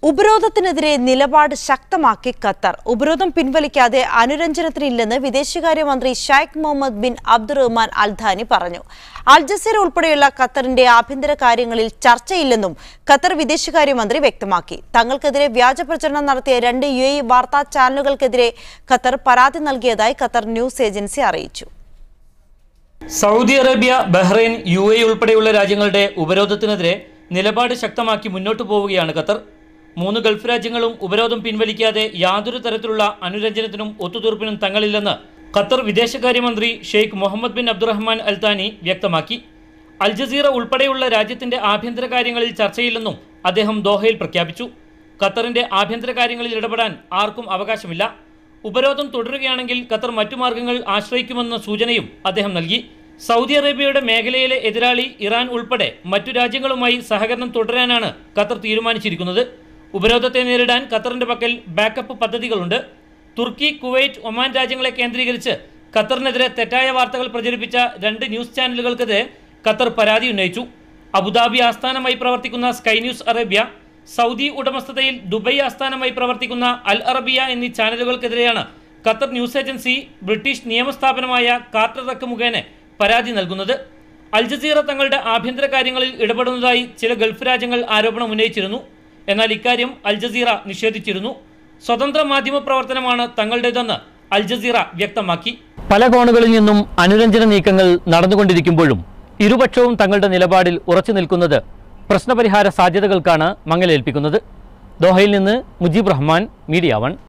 ഉപരോധത്തിനെതിരെ നിലപാട് ശക്തമാക്കി ഖത്തർ. ഉപരോധം പിൻവലിക്കാതെ അനുരഞ്ജനത്തിനില്ലെന്ന് വിദേശകാര്യമന്ത്രി Sheikh Mohammed bin Abdulrahman Al Thani പറഞ്ഞു. അൽ ജസീറ ഉൾപ്പെടെയുള്ള ഖത്തറിന്റെ ആഭ്യന്തര കാര്യങ്ങളിൽ ചർച്ചയില്ലെന്നും ഖത്തർ വിദേശകാര്യമന്ത്രി വ്യക്തമാക്കി. തങ്ങൾക്കെതിരെ വ്യാജ പ്രചരണം നടത്തിയ 2 UAE വാർത്താ ചാനലുകൾക്കെതിരെ ഖത്തർ പരാതി നൽകിയതായി ഖത്തർ ന്യൂസ് ഏജൻസി അറിയിച്ചു. സൗദി അറേബ്യ, ബഹ്റൈൻ, UAE ഉൾപ്പെടെയുള്ള രാജ്യങ്ങളുടെ ഉപരോധത്തിനെതിരെ നിലപാട് ശക്തമാക്കി മുന്നോട്ടു പോവുകയാണ് ഖത്തർ. 3 ഗൾഫ് രാജ്യങ്ങളും ഉപരോധം പിൻവലിക്കാതെ യാതൊരു തരത്തിലുള്ള അനുരഞ്ജനത്തിനും ഒത്തുതീർപ്പിനും തങ്ങളില്ലെന്ന് ഖത്തർ വിദേശകാര്യമന്ത്രി Sheikh Mohammed bin Abdulrahman Al Thani വ്യക്തമാക്കി. അൽ ജസീറ ഉൾപ്പെടെയുള്ള രാജ്യത്തിന്റെ ആഭ്യന്തര കാര്യങ്ങളിൽ ചർച്ചയില്ലെന്നും അദ്ദേഹം ദോഹയിൽ പ്രഖ്യാപിച്ചു. ഖത്തറിന്റെ ആഭ്യന്തര കാര്യങ്ങളിൽ ഇടപെടാൻ ആർക്കും അവകാശമില്ല. ഉപരോധം തുടരുകയാണെങ്കിൽ ഖത്തർ മറ്റു മാർഗങ്ങൾ ആശ്രയിക്കുമെന്ന സൂചനയും അദ്ദേഹം നൽകി. സൗദി അറേബ്യയുടെ മേഖലയിലെ എതിരാളി ഇറാൻ ഉൾപ്പെടെ മറ്റു രാജ്യങ്ങളുമായി സഹകരണം തുടരാനാണ് ഖത്തർ തീരുമാനിച്ചിരിക്കുന്നത്. ഉപരോധത്തെ നേരിടാൻ ഖത്തറിന്റെ പക്കൽ ബാക്കപ്പ് പദ്ധതികളുണ്ട്. തുർക്കി, കുവൈറ്റ്, ഒമാൻ രാജ്യങ്ങളെ കേന്ദ്രീകരിച്ച് ഖത്തറിനെതിരെ തെറ്റായ വാർത്തകൾ പ്രചരിപ്പിച്ച 2 ന്യൂസ് ചാനലുകൾക്കെതിരെ ഖത്തർ പരാതി ഉന്നയിച്ചു. അബുദാബി ആസ്ഥാനമായി പ്രവർത്തിക്കുന്ന സ്കൈ ന്യൂസ് അറേബ്യ, സൗദി ഉടമസ്ഥതയിൽ ദുബൈ ആസ്ഥാനമായി പ്രവർത്തിക്കുന്ന അൽ അറബിയ എന്നീ ചാനലുകൾക്കെതിരെയാണ് ഖത്തർ ന്യൂസ് ഏജൻസി ബ്രിട്ടീഷ് നിയമസ്ഥാപനമായ കാർട്ടർ റക്ക് മുഖേന പരാതി നൽകുന്നത്. അൽ ജസീറ തങ്ങളുടെ ആഭ്യന്തര കാര്യങ്ങളിൽ ഇടപെടുന്നതായി ചില ഗൾഫ് രാജ്യങ്ങൾ ആരോപണം ഉന്നയിച്ചിരുന്നു. എന്നാൽ ഇക്കാര്യം അൽ ജസീറ നിഷേധിച്ചിരുന്നു. സ്വതന്ത്ര മാധ്യമ പ്രവർത്തനമാണ് തങ്ങളുടേതെന്ന് അൽ ജസീറ വ്യക്തമാക്കി. പല കോണുകളിൽ നിന്നും അനുരഞ്ജന നീക്കങ്ങൾ നടന്നുകൊണ്ടിരിക്കുമ്പോഴും ഇരുപക്ഷവും തങ്ങളുടെ നിലപാടിൽ ഉറച്ചു നിൽക്കുന്നത് പ്രശ്നപരിഹാര സാധ്യതകൾക്കാണ് മങ്ങലേൽപ്പിക്കുന്നത്. ദോഹയിൽ നിന്ന് മുജീബ് റഹ്മാൻ, മീഡിയ 1.